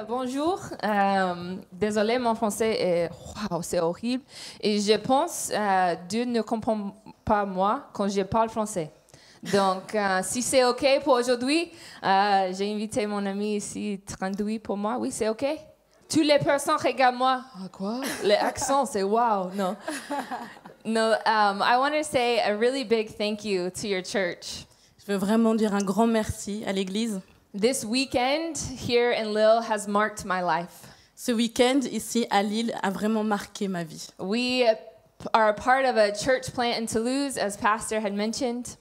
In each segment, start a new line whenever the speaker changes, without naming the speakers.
bonjour. Désolée, mon français est wow, c'est horrible. Et je pense Dieu ne comprend pas moi quand je parle français. Donc, si c'est OK pour aujourd'hui, j'ai invité mon ami ici, traduit pour moi. Oui, c'est OK? Toutes les personnes regardent moi. Ah, quoi? L'accent, c'est wow. No. No, I want to say a really big thank you to your church.
Je veux vraiment dire un grand merci à l'Église.
This weekend here in Lille has marked my life.
Ce week-end ici à Lille a vraiment marqué ma vie.
We are a part of a church plant in Toulouse, as Pastor had mentioned.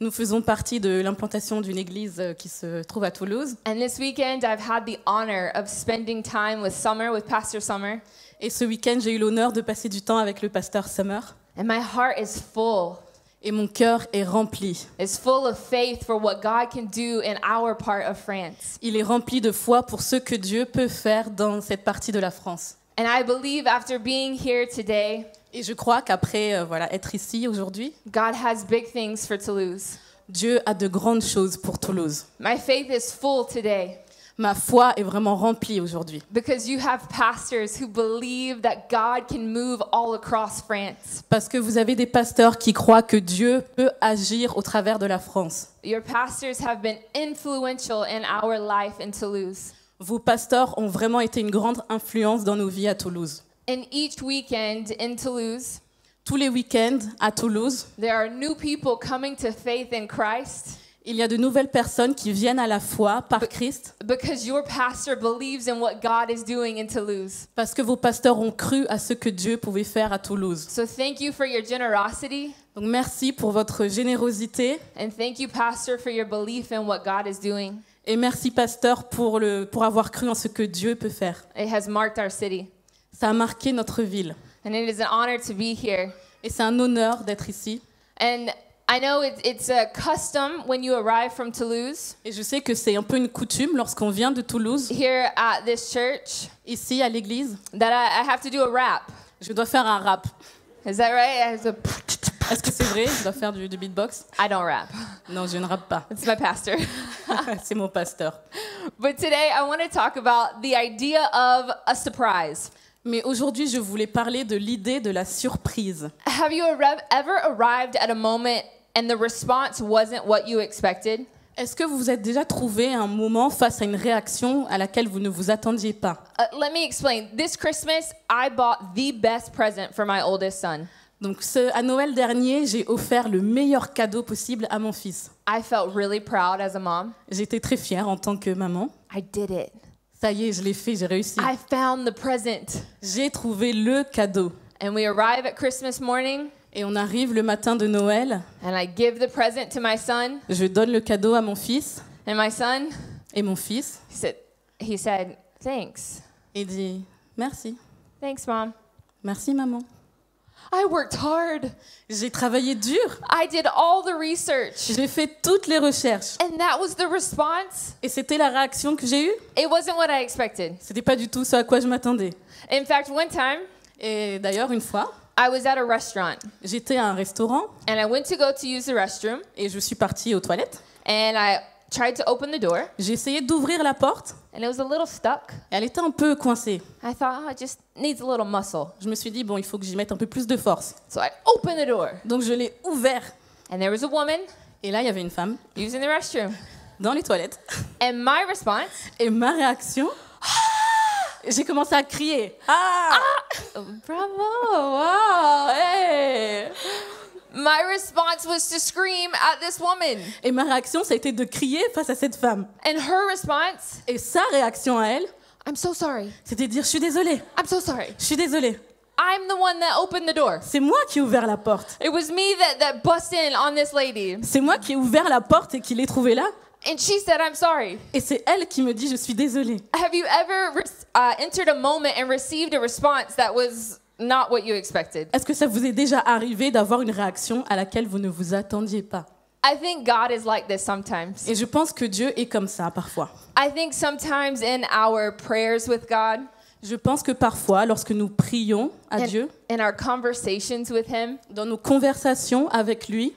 Nous faisons partie de l'implantation d'une église qui se trouve à Toulouse.
And this weekend, I've had the honor of spending time with Pastor Summer.
Et ce week-end, j'ai eu l'honneur de passer du temps avec le pasteur Summer.
And my heart is full.
Et mon cœur est rempli.
It's full of faith for what God can do in our part of France.
Il est rempli de foi pour ce que Dieu peut faire dans cette partie de la France.
And I believe after being here today,
et je crois qu'après être ici aujourd'hui,
God has big things for Toulouse.
Dieu a de grandes choses pour Toulouse.
My faith is full today.
Ma foi est vraiment remplie aujourd'hui.
Because you have pastors who believe that God can move all across France.
Parce que vous avez des pasteurs qui croient que Dieu peut agir au travers de la France.
Your pastors have been influential in our life in Toulouse.
Vos pasteurs ont vraiment été une grande influence dans nos vies à Toulouse.
And each weekend in Toulouse,
tous les week-ends à Toulouse,
there are new people coming to faith in Christ.
Il y a de nouvelles personnes qui viennent à la foi par Christ.
Because your pastor believes in what God is doing in Toulouse.
Parce que vos pasteurs ont cru à ce que Dieu pouvait faire à Toulouse.
So thank you for your generosity.
Donc merci pour votre générosité.
And thank you, pastor, for your belief in what God is doing.
Et merci pasteur pour avoir cru en ce que Dieu peut faire.
It has marked our city.
Ça a marqué notre ville.
And it is an honor to be here.
Et c'est un honneur d'être ici.
And I know it's a custom when you arrive from Toulouse.
Et je sais que c'est un peu une coutume lorsqu'on vient de Toulouse.
Here at this church.
Ici à l'église.
That I have to do a rap.
Je dois faire un rap.
Is that right?
Est-ce que c'est vrai? Je dois faire du beatbox?
I don't rap.
Non, je ne rappe pas.
It's my pastor.
C'est mon pasteur.
But today I want to talk about the idea of a surprise.
Mais aujourd'hui, je voulais parler de l'idée de la surprise.
Have you ever arrived at a moment and the response wasn't what you expected?
Est-ce que vous vous êtes déjà trouvé un moment face à une réaction à laquelle vous ne vous attendiez pas?
Let me explain. This Christmas, I bought the best present for my oldest son.
Donc à Noël dernier, j'ai offert le meilleur cadeau possible à mon fils.
I felt really proud as a mom.
J'étais très fière en tant que maman.
I did it.
Ça y est, je l'ai fait, j'ai réussi.
I found the present.
J'ai trouvé le cadeau.
And we arrive at Christmas morning.
Et on arrive le matin de Noël.
And I give the present to my son.
Je donne le cadeau à mon fils.
And my son.
Et mon fils.
He said, thanks.
Il dit merci.
Thanks, mom.
Merci, maman.
I worked hard.
J'ai travaillé dur.
I did all the research.
J'ai fait toutes les recherches.
And that was the response.
Et c'était la réaction que j'ai eue.
It wasn't what I expected.
C'était pas du tout ce à quoi je m'attendais.
In fact, one time,
et d'ailleurs une fois,
I was at a restaurant.
J'étais à un restaurant.
And I went to go to use the restroom.
Et je suis partie aux toilettes.
And I tried to open the door.
J'ai essayé d'ouvrir la porte.
And it was a little stuck.
Et elle était un peu coincée.
I thought, it just needs a little muscle.
Je me suis dit, bon, il faut que j'y mette un peu plus de force.
So I opened the door.
Donc je l'ai ouvert.
And there was a woman.
Et là, il y avait une femme.
Using the restroom.
Dans les toilettes.
And my response.
Et ma réaction. J'ai commencé à crier. Ah!
Bravo! Wow! Hey! My response was to scream at this woman.
Et ma réaction, ça a été de crier face à cette femme.
And her response.
Et sa réaction à elle.
I'm so sorry.
C'était de dire, je suis désolée.
I'm so sorry.
Je suis désolée.
I'm the one that opened the door.
C'est moi qui ai ouvert la porte.
It was me that bust in on this lady.
C'est moi qui ai ouvert la porte et qui l'ai trouvée là.
And she said, I'm sorry.
Et c'est elle qui me dit, je suis désolée.
Have you ever entered a moment and received a response that was not what you expected?
Est-ce que ça vous est déjà arrivé d'avoir une réaction à laquelle vous ne vous attendiez pas?
I think God is like this sometimes.
Et je pense que Dieu est comme ça parfois.
I think sometimes in our prayers with God,
je pense que parfois, lorsque nous prions à Dieu,
in our conversations with Him,
dans nos conversations avec lui,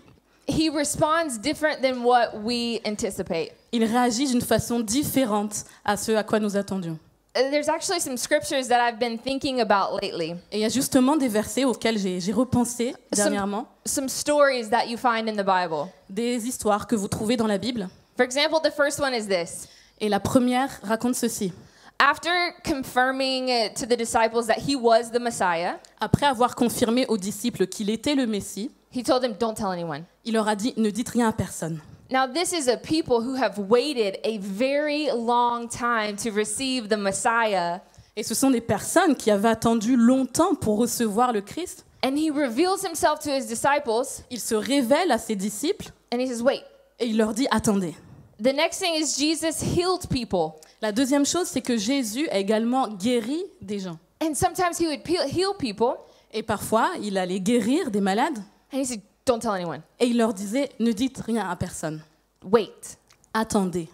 He responds different than what we anticipate.
Il réagit d'une façon différente à ce à quoi nous attendions.
there's actually some scriptures that I've been thinking about lately.
Et il y a justement des versets auxquels j'ai repensé dernièrement,
Some stories that you find in the Bible.
des histoires que vous trouvez dans la Bible.
For example, the first one is this.
Et la première raconte ceci.
After confirming to the disciples that he was the Messiah,
Après avoir confirmé aux disciples qu'il était le Messie,
he told them, don't tell anyone.
il leur a dit « Ne dites rien à personne ».
Now, this is a people who have waited a very long time to receive the Messiah.
Et ce sont des personnes qui avaient attendu longtemps pour recevoir le Christ.
And he reveals himself to his disciples,
Il se révèle à ses disciples
and he says, wait.
et il leur dit « Attendez ».
The next thing is Jesus healed people.
La deuxième chose, c'est que Jésus a également guéri des gens.
And sometimes he would heal people,
Et parfois, il allait guérir des malades
and he said, don't tell anyone.
et il leur disait « Ne dites rien à personne,
Wait.
attendez ».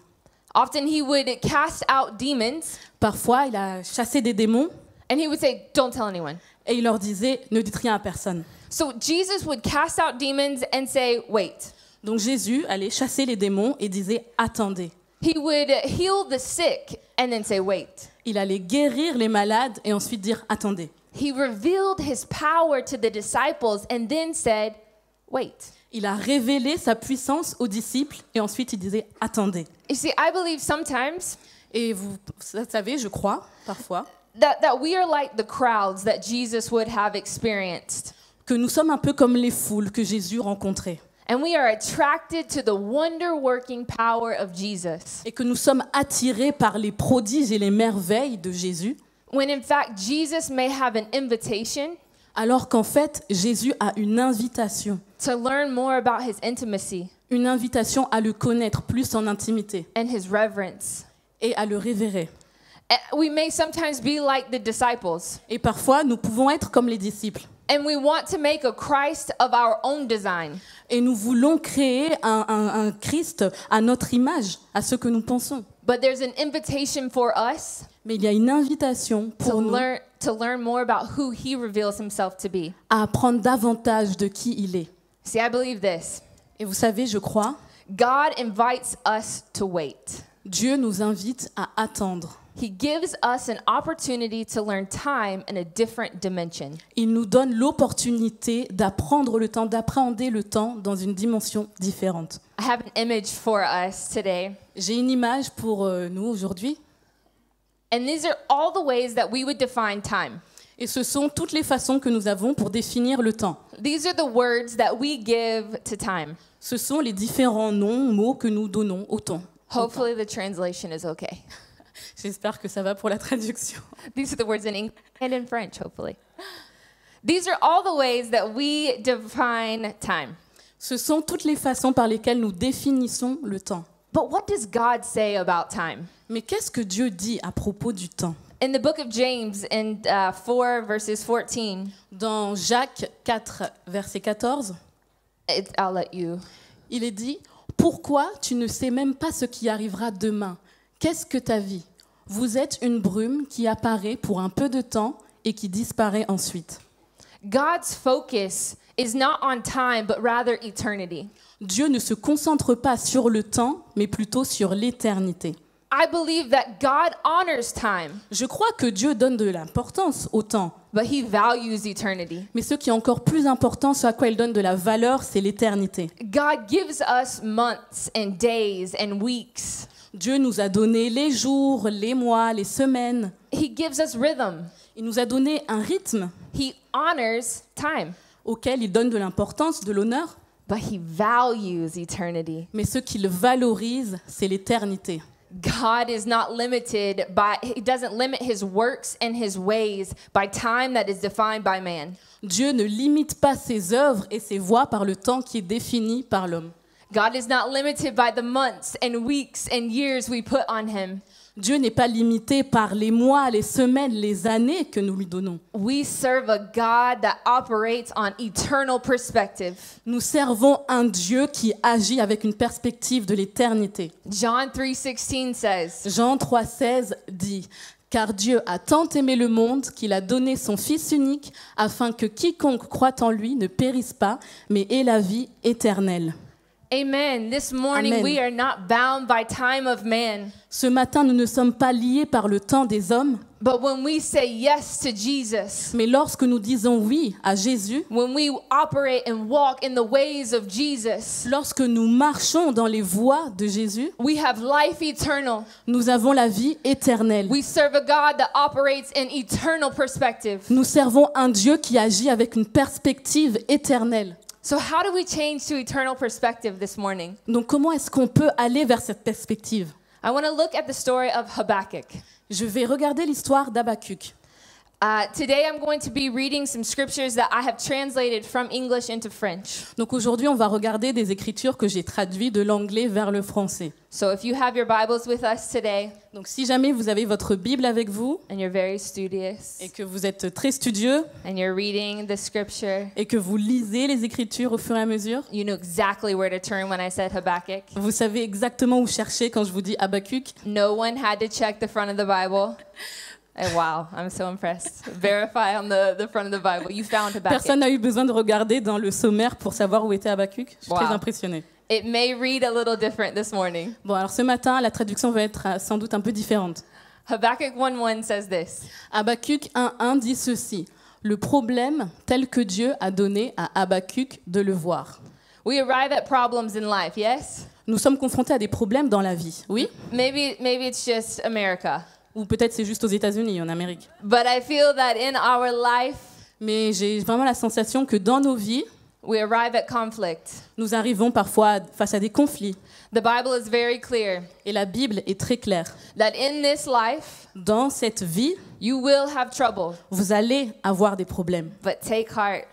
Often he would cast out demons,
Parfois, il a chassé des démons
and he would say, don't tell anyone.
et il leur disait « Ne dites rien à personne ».
So Jesus would cast out demons and say, wait.
Donc Jésus allait chasser les démons et disait « Attendez ».
He would heal the sick and then say, wait.
Il allait guérir les malades et ensuite dire « Attendez ».
He revealed his power to the disciples and then said, wait.
Il a révélé sa puissance aux disciples et ensuite il disait « Attendez ».
You see, I believe sometimes
Et vous savez, je crois, parfois,
that we are like the crowds that Jesus would have experienced.
que nous sommes un peu comme les foules que Jésus rencontrait
And we are attracted to the wonder-working power of Jesus.
et que nous sommes attirés par les prodiges et les merveilles de Jésus,
When in fact, Jesus may have an invitation
alors qu'en fait, Jésus a une invitation
to learn more about his intimacy
à le connaître plus en intimité
and his reverence.
et à le révérer.
We may sometimes be like the disciples,
Et parfois, nous pouvons être comme les disciples.
and we want to make a Christ of our own design.
Et nous voulons créer un Christ à notre image, à ce que nous pensons.
But there's an invitation for us
Mais il y a une invitation pour nous
to learn more about who he reveals himself to be.
à apprendre davantage de qui il est.
See, I believe this.
Et vous savez, je crois,
God invites us to wait.
Dieu nous invite à attendre.
He gives us an opportunity to learn time in a different dimension.
Il nous donne l'opportunité d'apprendre le temps, d'appréhender le temps dans une dimension différente.
I have an image for us today.
J'ai une image pour nous aujourd'hui.
And these are all the ways that we would define time.
Et ce sont toutes les façons que nous avons pour définir le temps.
These are the words that we give to time.
Ce sont les différents noms, mots que nous donnons au temps.
Hopefully the translation is okay.
J'espère que ça va pour la traduction.
These are the words in English and in French, hopefully. These are all the ways that we define time.
Ce sont toutes les façons par lesquelles nous définissons le temps.
But what does God say about time?
Mais qu'est-ce que Dieu dit à propos du temps?
In the book of James, in 4 verses 14,
Dans Jacques 4, verset 14,
I'll let you.
il est dit « Pourquoi tu ne sais même pas ce qui arrivera demain? Qu'est-ce que ta vie? Vous êtes une brume qui apparaît pour un peu de temps et qui disparaît ensuite. »
God's focus is not on time, but rather eternity.
Dieu ne se concentre pas sur le temps, mais plutôt sur l'éternité.
I believe that God honors time,
Je crois que Dieu donne de l'importance au temps,
but he values eternity.
mais ce qui est encore plus important, ce à quoi il donne de la valeur, c'est l'éternité.
God gives us months and days and weeks.
Dieu nous a donné les jours, les mois, les semaines.
He gives us rhythm.
Il nous a donné un rythme
He honors time,
auquel il donne de l'importance, de l'honneur,
but he values eternity.
mais ce qu'il valorise, c'est l'éternité.
God is not limited he doesn't limit his works and his ways by time that is defined by man.
Dieu ne limite pas ses œuvres et ses voies par le temps qui est défini par l'homme.
God is not limited by the months and weeks and years we put on him.
Dieu n'est pas limité par les mois, les semaines, les années que nous lui donnons.
We serve a God that operates on eternal perspective.
Nous servons un Dieu qui agit avec une perspective de l'éternité.
John 3:16 says,
Jean 3,16 dit « Car Dieu a tant aimé le monde qu'il a donné son Fils unique afin que quiconque croit en lui ne périsse pas, mais ait la vie éternelle. »
Amen. This morning
Amen.
we are not bound by time of man.
Ce matin, nous ne sommes pas liés par le temps des hommes,
But when we say yes to Jesus,
mais lorsque nous disons oui à Jésus,
when we operate and walk in the ways of Jesus,
lorsque nous marchons dans les voies de Jésus,
we have life eternal.
nous avons la vie éternelle.
We serve a God that operates in eternal perspective.
Nous servons un Dieu qui agit avec une perspective éternelle.
So how do we change to eternal perspective this morning?
Donc comment est-ce qu'on peut aller vers cette perspective?
I want to look at the story of Habakkuk.
Je vais regarder l'histoire d'Habakkuk.
Today I'm going to be reading some scriptures that I have translated from English into French.
Donc aujourd'hui, on va regarder des écritures que j'ai traduites de l'anglais vers le français.
So if you have your Bibles with us today
Donc si jamais vous avez votre Bible avec vous
and you're very studious
et que vous êtes très studieux
and you're reading the scripture,
et que vous lisez les écritures au fur et à mesure,
you know exactly where to turn when I said Habakkuk.
vous savez exactement où chercher quand je vous dis Habakkuk.
No one had to check the front of the Bible. And wow, I'm so impressed. Verify on the front of the Bible. You found Habakkuk.
Personne n'a eu besoin de regarder dans le sommaire pour savoir où était Habakkuk. Je suis
Wow.
très impressionnée.
It may read a little different this morning.
Bon, alors ce matin, la traduction va être sans doute un peu différente.
Habakkuk 1:1 says this.
Habakkuk 1.1 dit ceci. Le problème tel que Dieu a donné à Habakkuk de le voir.
We arrive at problems in life, yes?
Nous sommes confrontés à des problèmes dans la vie, oui?
Maybe it's just America.
Ou peut-être c'est juste aux États-Unis, en Amérique.
But I feel that in our life,
Mais j'ai vraiment la sensation que dans nos vies,
we arrive at conflict.
nous arrivons parfois face à des conflits.
The Bible is very clear
Et la Bible est très claire.
that in this life,
Dans cette vie,
you will have trouble,
vous allez avoir des problèmes.
but take heart.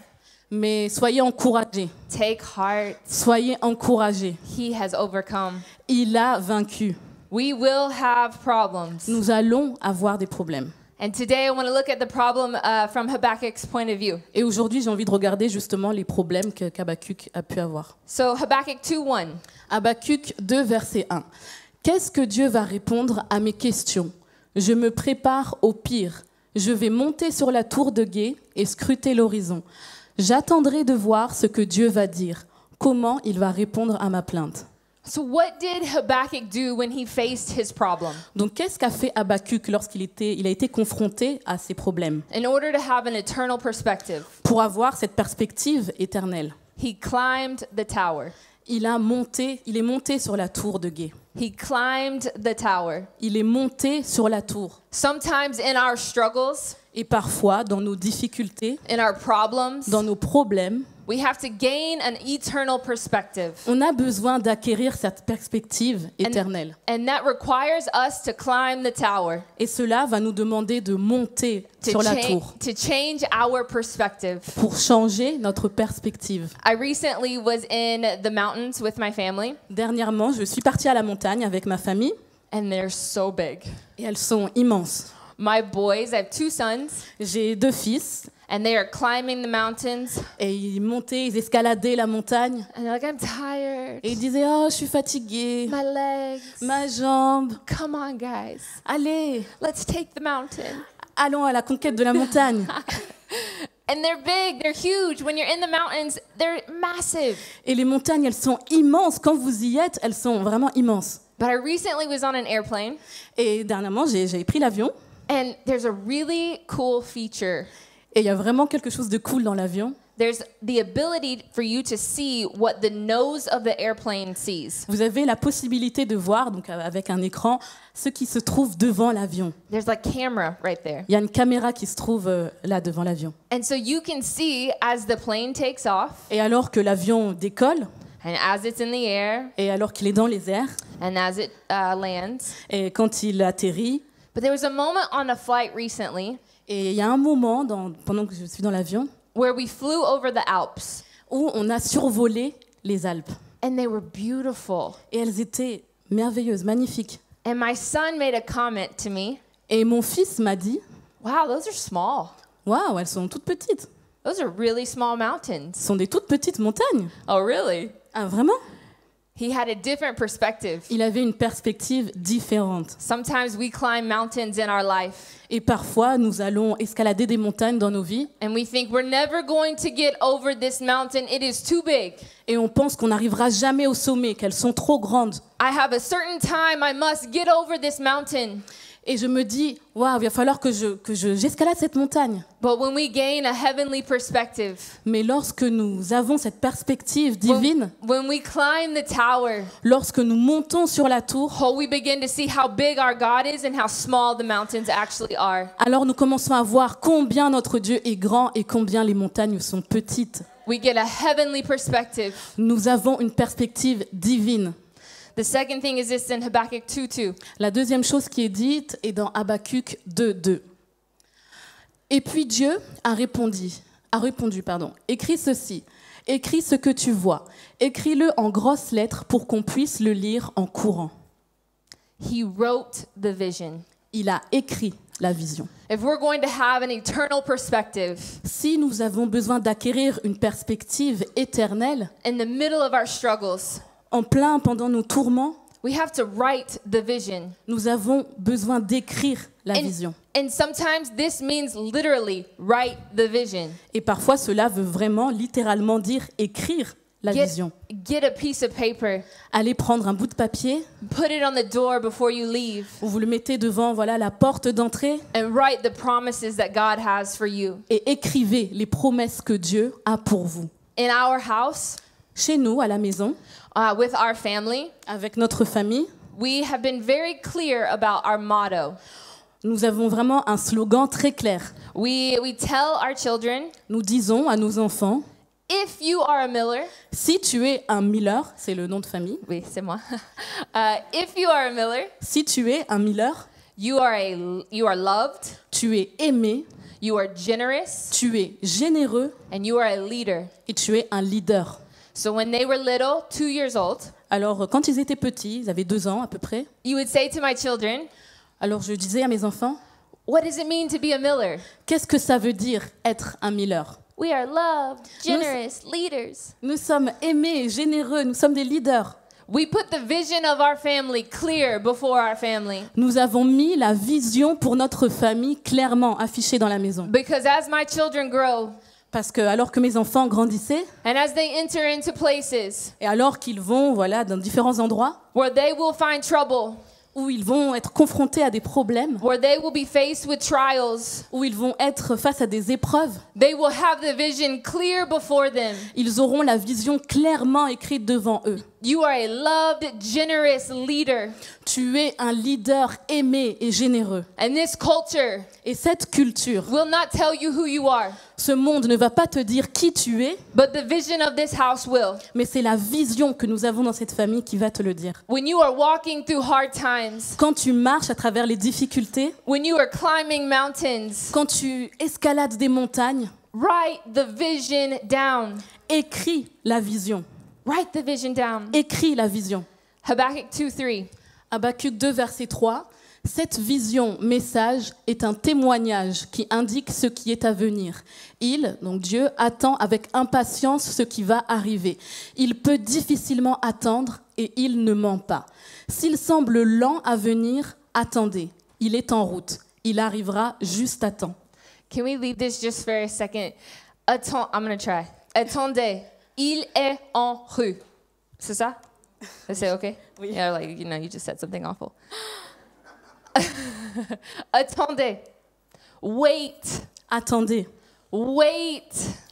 Mais soyez encouragés.
Take heart.
Soyez encouragés.
He has overcome.
Il a vaincu.
We will have problems.
Nous allons avoir des problèmes.
And today I want to look at the problem from Habakkuk's point of view.
Et aujourd'hui, j'ai envie de regarder justement les problèmes qu'Habakkuk a pu avoir.
So Habakkuk 2:1.
Habakkuk 2, verset 1. Qu'est-ce que Dieu va répondre à mes questions? Je me prépare au pire. Je vais monter sur la tour de guet et scruter l'horizon. J'attendrai de voir ce que Dieu va dire. Comment il va répondre à ma plainte.
So what did Habakkuk do when he faced his problem?
Donc, qu'est-ce qu'a fait Habakkuk lorsqu'il a été confronté à ces problèmes?
In order to have an eternal perspective,
Pour avoir cette perspective éternelle,
he climbed the tower.
il est monté sur la tour de guet.
He climbed the tower.
Il est monté sur la tour.
Sometimes in our struggles,
Et parfois, dans nos difficultés,
in our problems,
dans nos problèmes,
we have to gain an eternal perspective.
on a besoin d'acquérir cette perspective éternelle.
And that requires us to climb the tower,
Et cela va nous demander de monter sur la tour
to change our perspective.
pour changer notre perspective.
I recently was in the mountains with my family,
Dernièrement, je suis partie à la montagne avec ma famille
and they're so big.
et elles sont immenses.
My boys, I have 2 sons,
J'ai 2 fils
and they are climbing the mountains,
et ils escaladaient la montagne
and they're like, I'm tired.
et ils disaient « Oh, je suis fatiguée,
My legs.
ma jambe,
Come on, guys.
allez,
Let's take the mountain.
allons à la conquête de la montagne. »
And they're big, they're huge. When you're in the mountains, they're massive.
Et les montagnes, elles sont immenses. Quand vous y êtes, elles sont vraiment immenses.
But I recently was on an airplane,
Et dernièrement, j'ai pris l'avion
and there's a really cool feature.
et il y a vraiment quelque chose de cool dans l'avion.
There's the ability for you to see what the nose of the airplane sees.
Vous avez la possibilité de voir, donc avec un écran, ce qui se trouve devant l'avion.
There's a camera right there.
Il y a une caméra qui se trouve là devant l'avion.
And so you can see as the plane takes off,
Et alors que l'avion décolle,
and as it's in the air,
et alors qu'il est dans les airs,
and as it lands.
et quand il atterrit,
But there was a moment on a flight recently
et il y a un moment, pendant que je suis dans l'avion,
where we flew over the Alps,
où on a survolé les Alpes.
and they were beautiful.
Et elles étaient merveilleuses, magnifiques.
And my son made a comment to me.
Et mon fils m'a dit,
Wow, those are small.
waouh, elles sont toutes petites.
Those are really small mountains.
Ce sont des toutes petites montagnes.
Oh, really?
Ah, vraiment?
He had a different perspective.
Il avait une perspective différente.
Sometimes we climb mountains in our life
Et parfois, nous allons escalader des montagnes dans nos vies
and we think we're never going to get over this mountain. It is too big.
et on pense qu'on n'arrivera jamais au sommet, qu'elles sont trop grandes.
I have a certain time I must get over this mountain.
Et je me dis, waouh, il va falloir que j'escalade cette montagne.
But when we gain a heavenly perspective,
Mais lorsque nous avons cette perspective divine,
when we climb the tower,
lorsque nous montons sur la tour,
we begin to see how big our God is and how small the mountains actually are.
alors nous commençons à voir combien notre Dieu est grand et combien les montagnes sont petites.
We get a heavenly perspective.
Nous avons une perspective divine.
The second thing is this in Habakkuk 2:2.
La deuxième chose qui est dite est dans Habakkuk 2:2. Et puis Dieu a répondu, écris ceci, écris ce que tu vois, écris-le en grosses lettres pour qu'on puisse le lire en courant.
He wrote the vision.
Il a écrit la vision.
If we're going to have an eternal perspective
Si nous avons besoin d'acquérir une perspective éternelle,
in the middle of our struggles,
en plein pendant nos tourments,
we have to write the vision.
nous avons besoin d'écrire la vision.
And sometimes this means literally write the vision.
Et parfois, cela veut vraiment, littéralement dire écrire la vision.
Get a piece of paper,
Allez prendre un bout de papier,
put it on the door before you leave,
vous le mettez devant la porte d'entrée
and write the promises that God has for you.
et écrivez les promesses que Dieu a pour vous.
In our house,
Chez nous, à la maison,
with our family,
avec notre famille,
we have been very clear about our motto.
nous avons vraiment un slogan très clair.
We tell our children,
Nous disons à nos enfants,
if you are a Miller,
si tu es un Miller, c'est le nom de famille,
oui, c'est moi. If you are a Miller,
si tu es un Miller,
you are loved,
tu es aimé,
you are generous,
tu es généreux
and you are a leader.
et tu es un leader.
So when they were little, 2 years old,
Alors, quand ils étaient petits, ils avaient 2 ans à peu près,
you would say to my children,
alors je disais à mes enfants,
what does it mean to be a Miller?
qu'est-ce que ça veut dire être un Miller?
We are loved, generous, leaders.
Nous sommes aimés et généreux, nous sommes des leaders.
We put the vision of our family clear before our family.
Nous avons mis la vision pour notre famille clairement affichée dans la maison.
Because as my children grow,
Parce que alors que mes enfants grandissaient,
and as they enter into places
et alors qu'ils vont dans différents endroits,
where they will find trouble,
où ils vont être confrontés à des problèmes,
where they will be faced with trials,
où ils vont être face à des épreuves,
they will have the vision clear before them.
ils auront la vision clairement écrite devant eux.
You are a loved, generous leader.
Tu es un leader aimé et généreux.
And this culture
Et cette culture,
will not tell you who you are,
ce monde ne va pas te dire qui tu es,
but the vision of this house will.
mais c'est la vision que nous avons dans cette famille qui va te le dire.
When you are walking through hard times,
Quand tu marches à travers les difficultés,
when you are climbing mountains,
quand tu escalades des montagnes,
write the vision down.
écris la vision.
Write the vision down.
Écris la vision.
Habakkuk 2:3.
Habakkuk 2, verset 3. Cette vision, message, est un témoignage qui indique ce qui est à venir. Il, donc Dieu, attend avec impatience ce qui va arriver. Il peut difficilement attendre et il ne ment pas. S'il semble lent à venir, attendez. Il est en route. Il arrivera juste à temps.
Can we leave this just for a second? I'm going to try. Attendez. Il est en rue. C'est ça? C'est okay?
Oui.
Yeah, like, you just said something awful. Attendez. Wait.
Attendez.
Wait.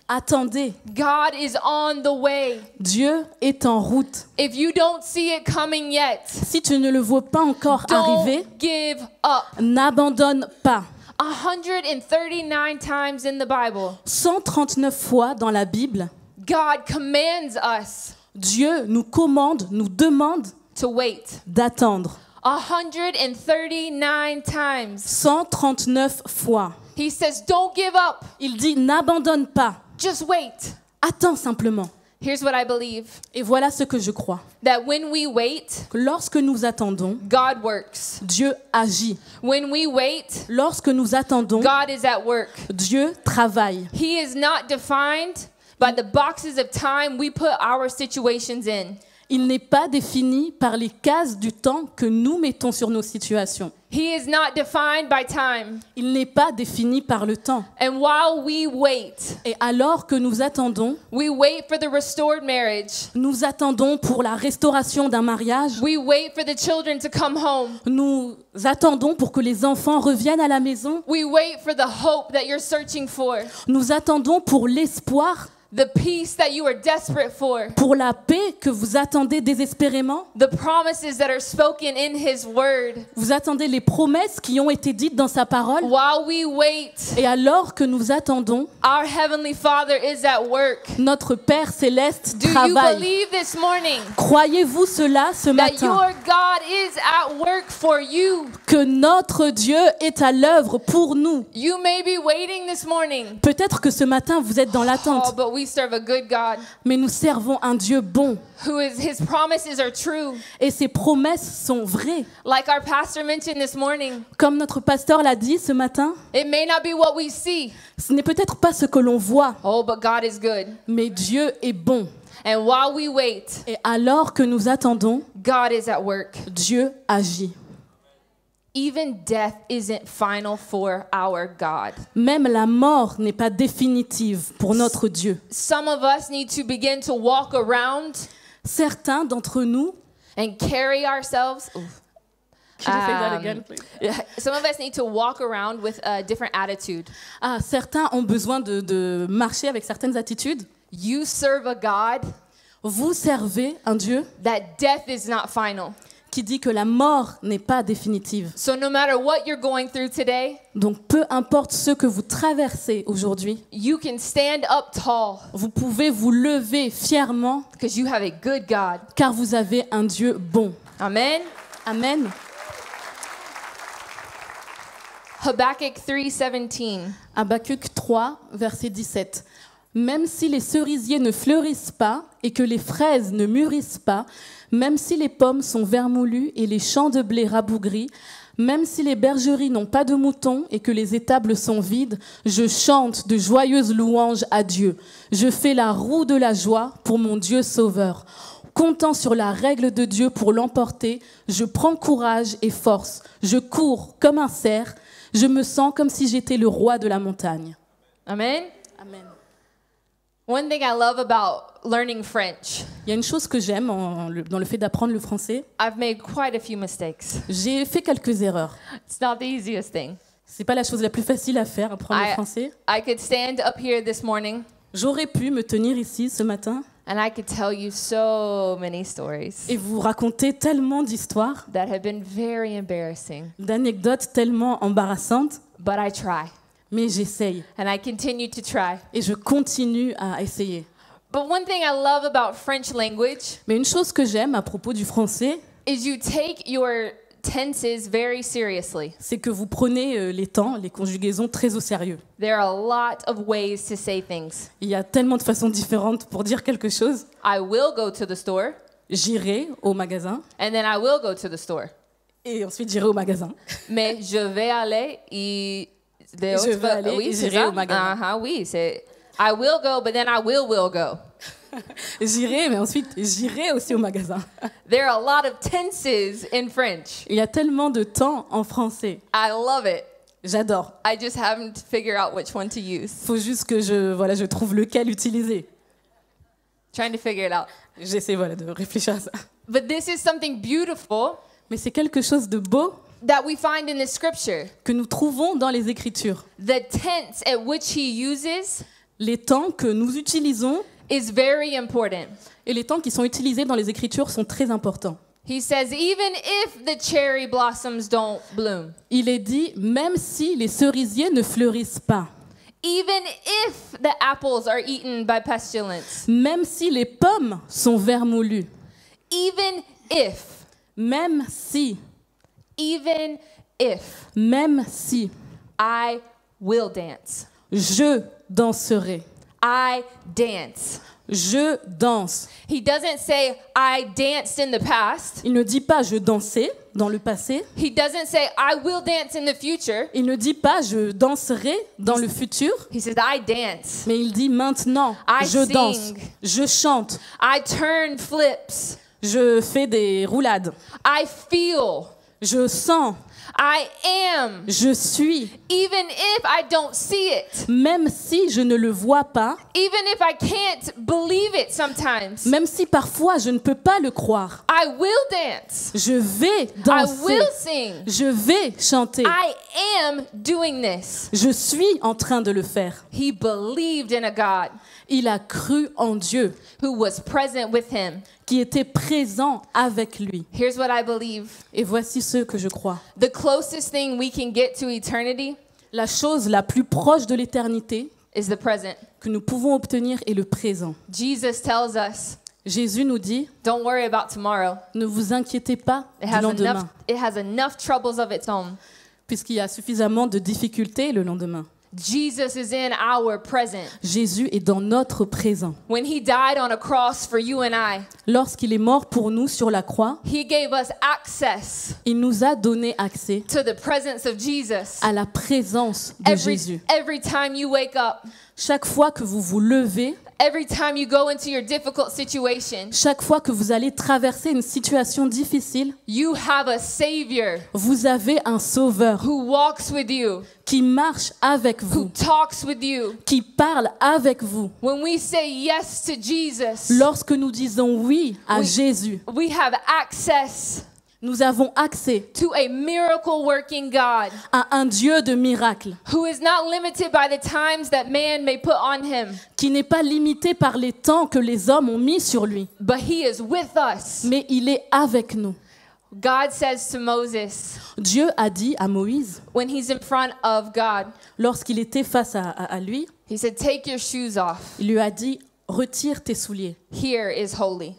Attendez.
God is on the way.
Dieu est en route.
If you don't see it coming yet,
Si tu ne le vois pas encore arriver,
don't give up.
n'abandonne pas.
139 times in the Bible,
139 fois dans la Bible,
God commands us
Dieu nous commande, nous demande
to wait.
d'attendre.
139 times.
139 fois.
He says, don't give up.
Il dit n'abandonne pas.
Just wait.
Attends simplement.
Here's what I believe.
Et voilà ce que je crois.
That when we wait,
Que lorsque nous attendons,
God works.
Dieu agit.
When we wait,
Lorsque nous attendons,
God is at work.
Dieu travaille.
He is not defined by the boxes of time we put our situations in.
Il n'est pas défini par les cases du temps que nous mettons sur nos situations.
He is not defined by time.
Il n'est pas défini par le temps.
And while we wait,
Et alors que nous attendons,
we wait for the restored marriage.
nous attendons pour la restauration d'un mariage,
We wait for the children to come home.
nous attendons pour que les enfants reviennent à la maison,
We wait for the hope that you're searching for,
nous attendons pour l'espoir,
the peace that you are desperate for,
pour la paix que vous attendez désespérément.
the promises that are spoken in His Word.
Vous attendez les promesses qui ont été dites dans sa parole.
While we wait,
Et alors que nous attendons,
our Heavenly Father is at work.
notre Père céleste
Do you
travaille.
believe this morning
Croyez-vous cela ce
that
matin?
your God is at work for you?
Que notre Dieu est à l'œuvre pour nous.
You may be waiting this morning.
Peut-être que ce matin vous êtes dans
Oh,
l'attente,
but we serve a good God
mais nous servons un Dieu bon
His promises are true.
et ses promesses sont vraies.
Like our pastor mentioned this morning,
Comme notre pasteur l'a dit ce matin,
it may not be what we see.
ce n'est peut-être pas ce que l'on voit,
Oh, but God is good.
mais Dieu est bon.
And while we wait,
Et alors que nous attendons,
God is at work.
Dieu agit.
Even death isn't final for our God.
Même la mort n'est pas définitive pour notre Dieu.
Some of us need to begin to walk around
Certains d'entre nous,
and carry ourselves. Some of us need to walk around with a different attitude.
certains ont besoin de marcher avec certaines attitudes.
You serve a God
Vous servez un Dieu
that death is not final.
qui dit que la mort n'est pas définitive.
So no matter what you're going through today,
Donc peu importe ce que vous traversez aujourd'hui,
you can stand up tall
vous pouvez vous lever fièrement
because you have a good God.
car vous avez un Dieu bon.
Amen.
Amen.
Habakkuk 3:17.
Habakkuk 3, verset 17. Même si les cerisiers ne fleurissent pas et que les fraises ne mûrissent pas, même si les pommes sont vermoulues et les champs de blé rabougris, même si les bergeries n'ont pas de moutons et que les étables sont vides, je chante de joyeuses louanges à Dieu. Je fais la roue de la joie pour mon Dieu sauveur. Comptant sur la règle de Dieu pour l'emporter, je prends courage et force. Je cours comme un cerf. Je me sens comme si j'étais le roi de la montagne.
Amen.
Amen.
One thing I love about learning French,
Il y a une chose que j'aime dans le fait d'apprendre le français.
I've made quite a few mistakes.
J'ai fait quelques erreurs.
It's not the easiest thing.
C'est pas la chose la plus facile à faire, apprendre le français.
I could stand up here this morning
J'aurais pu me tenir ici ce matin
and I could tell you so many stories
et vous raconter tellement d'histoires,
that have been very embarrassing,
d'anecdotes tellement embarrassantes,
but I try
mais j'essaye
and I continue to try.
et je continue à essayer.
But one thing I love about French language
Mais une chose que j'aime à propos du français,
is you take your tenses very seriously.
c'est que vous prenez les temps, les conjugaisons très au sérieux.
There are a lot of ways to say things.
Il y a tellement de façons différentes pour dire quelque chose.
I will go to the store,
J'irai au magasin
and then I will go to the store.
et ensuite j'irai au magasin.
Mais je vais aller et...
Je vais aller
oui,
et
c'est
j'irai
ça?
au magasin.
Oui, c'est... I will go, but then I will go.
J'irai, mais ensuite j'irai aussi au magasin.
There are a lot of tenses in French.
Il y a tellement de temps en français.
I love it.
J'adore.
I just haven't figured out which one to use.
Faut juste que je trouve lequel utiliser.
Trying to figure it out.
J'essaie de réfléchir à ça.
But this is something beautiful
Mais c'est quelque chose de beau
that we find in the scripture.
que nous trouvons dans les Écritures.
The tense at which he uses
Les temps que nous utilisons
is very important.
et les temps qui sont utilisés dans les Écritures sont très importants.
He says, even if the cherry blossoms don't bloom,
Il est dit, même si les cerisiers ne fleurissent pas,
even if the apples are eaten by pestilence,
même si les pommes sont vermoulues,
even if,
même si,
even if,
même si,
I will dance.
je danserai.
I dance.
Je danse.
He doesn't say, I danced in the past.
Il ne dit pas je dansais dans le passé.
He doesn't say, I will dance in the future.
Il ne dit pas je danserai dans le futur.
He says, I dance.
Mais il dit maintenant,
I
je danse,
sing.
je chante,
I turn flips.
Je fais des roulades.
I feel.
Je sens.
I am.
Je suis.
Even if I don't see it.
Même si je ne le vois pas.
Even if I can't believe it sometimes.
Même si parfois je ne peux pas le croire.
I will dance.
Je vais
I
danser.
will sing.
Je vais chanter.
I am doing this.
Je suis en train de le faire.
He believed in a God
Il a cru en Dieu,
who was present with him.
qui était présent avec lui.
Here's what I believe.
Et voici ce que je crois.
The closest thing we can get to eternity
La chose la plus proche de l'éternité
is the present.
que nous pouvons obtenir est le présent.
Jesus tells us,
Jésus nous dit,
don't worry about tomorrow.
ne vous inquiétez pas
It
du
has
lendemain,
enough troubles of its own.
puisqu'il y a suffisamment de difficultés le lendemain.
Jesus is in our present.
Jésus est dans notre présent.
When he died on a cross for you and I,
Lorsqu'il est mort pour nous sur la croix,
he gave us access
il nous a donné accès
to the presence of Jesus.
à la présence de Jésus.
Every time you wake up,
Chaque fois que vous vous levez,
every time you go into your difficult situation,
chaque fois que vous allez traverser une situation difficile,
you have a Savior
vous avez un sauveur
who walks with you,
qui marche avec
who
vous,
talks with you.
qui parle avec vous.
When we say yes to Jesus,
Lorsque nous disons oui à
Oui.
Jésus,
we have access
nous avons accès
to a miracle working God
à un Dieu de miracles
who is not limited by the times that man may put on him,
qui n'est pas limité par les temps que les hommes ont mis sur lui,
but he is with us.
mais il est avec nous.
God says to Moses,
Dieu a dit à Moïse,
when he's in front of God,
lorsqu'il était face à lui,
he said, take your shoes off.
il lui a dit, retire tes souliers.
Here is holy.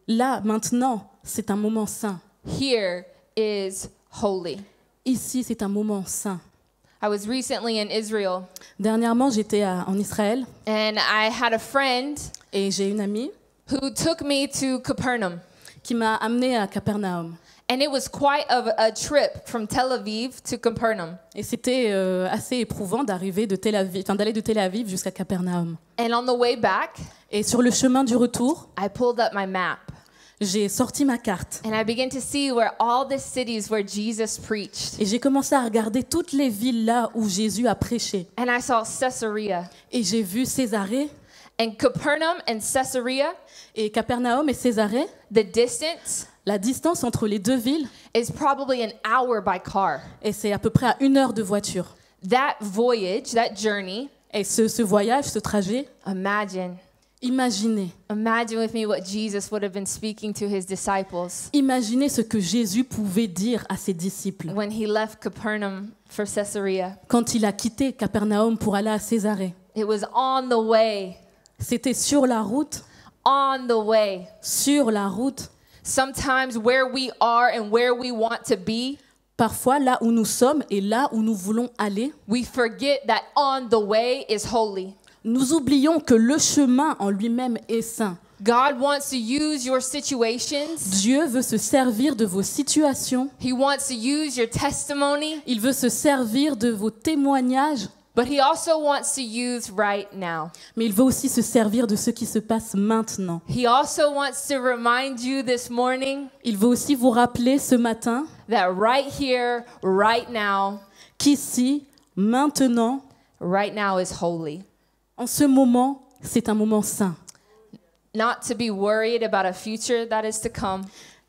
Là, maintenant, c'est un moment saint.
Here is holy.
Ici, c'est un moment saint.
I was recently in Israel,
Dernièrement, j'étais en Israël
and I had a friend
et j'ai une amie
who took me to Capernaum.
qui m'a amenée à Capernaum.
And it was quite a trip from Tel Aviv to Capernaum.
Et c'était assez éprouvant d'arriver de Tel Aviv, d'aller de Tel Aviv jusqu'à Capernaum.
And on the way back,
Et sur le chemin du retour,
I pulled up my map.
j'ai sorti ma carte
And I began to see where all the cities where Jesus preached.
et j'ai commencé à regarder toutes les villes là où Jésus a prêché.
And I saw Caesarea.
Et j'ai vu Césarée
And Capernaum and Caesarea,
et Capernaum et Césarée.
the distance
La distance entre les deux villes,
is probably an hour by car.
et c'est à peu près à 1 heure de voiture.
That voyage, that journey,
Et ce voyage, ce trajet,
imagine
imaginez
with me what Jesus would have been speaking to his disciples
ce que Jésus pouvait dire à ses disciples
when he left Capernaum for Caesarea.
quand il a quitté Capernaum pour aller à Césarée.
It was on the way,
C'était sur la route,
on the way.
sur la route.
Sometimes where we are and where we want to be,
Parfois, là où nous sommes et là où nous voulons aller,
we forget that on the way is holy.
nous oublions que le chemin en lui-même est saint.
God wants to use your situations.
Dieu veut se servir de vos situations.
He wants to use your testimony,
Il veut se servir de vos témoignages,
but he also wants to use right now.
mais il veut aussi se servir de ce qui se passe maintenant.
He also wants to remind you this morning
Il veut aussi vous rappeler ce matin
that right here, right now
qu'ici, maintenant,
is holy.
en ce moment, c'est un moment saint.
Not to be worried about a future that is to come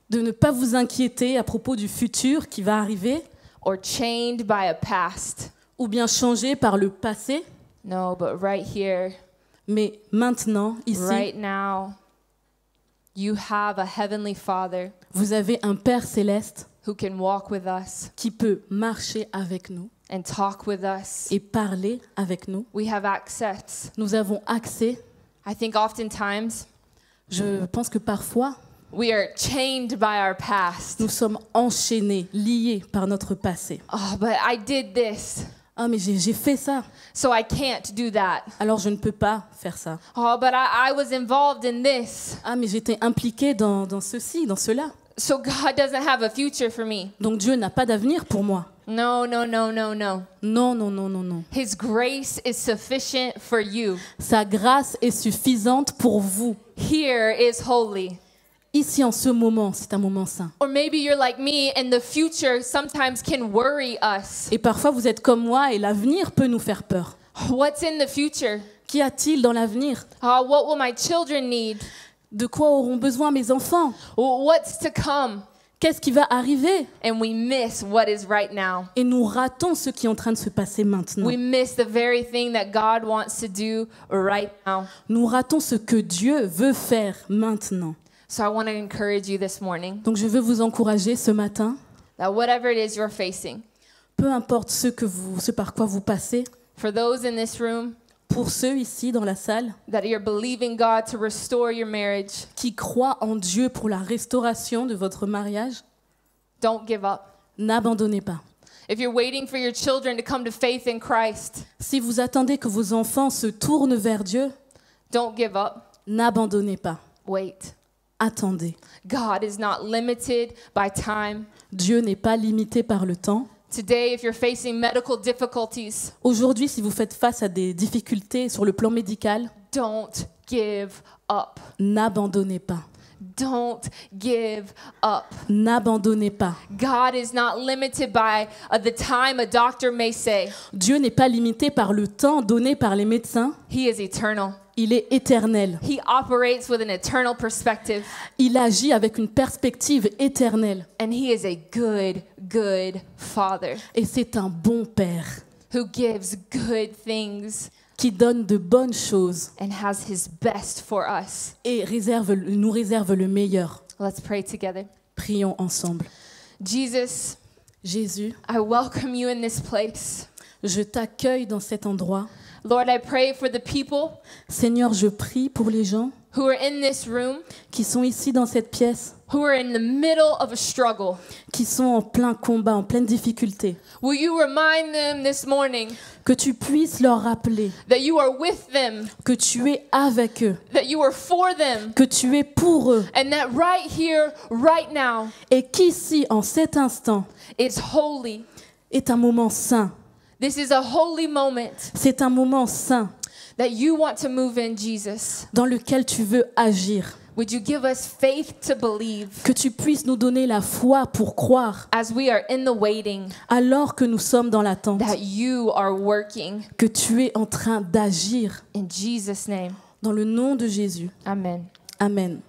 De ne pas vous inquiéter à propos du futur qui va arriver,
or chained by a past.
ou bien changé par le passé,
No, but right here,
mais maintenant, ici,
right now, you have a heavenly Father
vous avez un Père céleste
who can walk with us
qui peut marcher avec nous
and talk with us.
et parler avec nous.
We have access.
Nous avons accès.
I think oftentimes
Je pense que parfois,
we are chained by our past.
nous sommes enchaînés, liés par notre passé.
Oh, but I did this,
Ah, mais j'ai fait ça,
so I can't do that.
alors je ne peux pas faire ça.
Oh, but I was involved in this,
Ah, mais j'étais impliqué dans ceci, dans cela.
so God doesn't have a future for me.
Donc Dieu n'a pas d'avenir pour moi.
No, no, no, no, no.
Non, non, non, non, non.
His grace is sufficient for you.
Sa grâce est suffisante pour vous.
Here is holy.
ici en ce moment, c'est un moment saint.
Or maybe you're like me and the future sometimes can worry us.
Et parfois vous êtes comme moi et l'avenir peut nous faire peur.
What's in the future?
Qu'y a-t-il dans l'avenir?
What will my children need?
De quoi auront besoin mes enfants?
What's to come?
Qu'est-ce qui va arriver?
And we miss what is right now.
Et nous ratons ce qui est en train de se passer maintenant.
We miss the very thing that God wants to do right now.
Nous ratons ce que Dieu veut faire maintenant.
So I want to encourage you this morning
Donc je veux vous encourager ce matin,
that whatever it is you're facing,
peu importe ce par quoi vous passez,
for those in this room
pour ceux ici dans la salle
that you're believing God to restore your marriage,
qui croient en Dieu pour la restauration de votre mariage,
don't give up.
n'abandonnez pas.
If you're waiting for your children to come to faith in Christ,
Si vous attendez que vos enfants se tournent vers Dieu,
don't give up.
n'abandonnez pas.
Wait.
Attendez.
God is not limited by time.
Dieu n'est pas limité par le temps.
Today, if you're facing medical difficulties,
Aujourd'hui, si vous faites face à des difficultés sur le plan médical,
don't give up.
n'abandonnez pas.
Don't give up.
N'abandonnez pas.
God is not limited by the time a doctor may say.
Dieu n'est pas limité par le temps donné par les médecins.
He is eternal.
Il est éternel.
He operates with an eternal perspective.
Il agit avec une perspective éternelle.
And he is a good, good father
Et c'est un bon Père
who gives good things
qui donne de bonnes choses
and has his best for us.
et nous réserve le meilleur.
Let's pray together.
Prions ensemble.
Jesus,
Jésus,
I welcome you in this place.
je t'accueille dans cet endroit.
Lord, I pray for the people
Seigneur, je prie pour les gens
who are in this room,
qui sont ici dans cette pièce,
who are in the middle of a struggle.
qui sont en plein combat, en pleine difficulté.
Will you remind them this morning
Que tu puisses leur rappeler
that you are with them,
que tu es avec eux,
that you are for them,
que tu es pour eux,
and that right here, right now,
et qu'ici, en cet instant,
is holy.
est un moment saint.
This is a holy moment
C'est un moment saint
that you want to move in, Jesus.
dans lequel tu veux agir.
Would you give us faith to believe
Que tu puisses nous donner la foi pour croire,
as we are in the waiting
alors que nous sommes dans l'attente,
that you are working?
que tu es en train d'agir.
In Jesus' name,
Dans le nom de Jésus.
amen.
Amen.